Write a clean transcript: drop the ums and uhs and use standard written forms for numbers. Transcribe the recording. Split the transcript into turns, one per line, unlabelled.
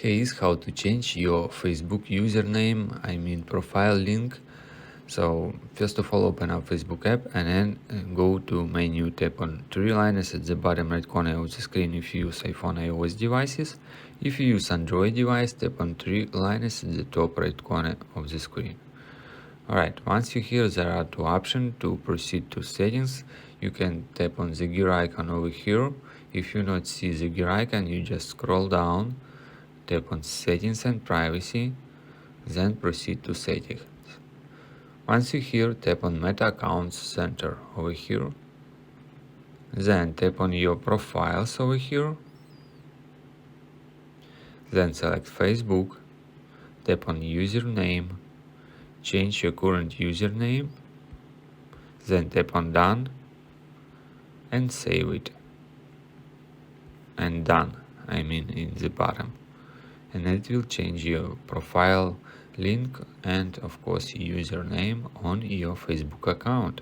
Here is how to change your Facebook username, profile link. So first of all, open up Facebook app and then go to menu, tap on three lines at the bottom right corner of the screen if you use iPhone iOS devices. If you use Android device, tap on three lines at the top right corner of the screen. Alright, once you're here, there are two options to proceed to settings. You can tap on the gear icon over here. If you not see the gear icon, you just scroll down, tap on settings and privacy, then proceed to settings. Once you're here, tap on Meta Accounts Center over here. Then tap on your profiles over here. Then select Facebook, tap on username, change your current username, then tap on done and save it. And done, in the bottom. And it will change your profile link and of course username on your Facebook account.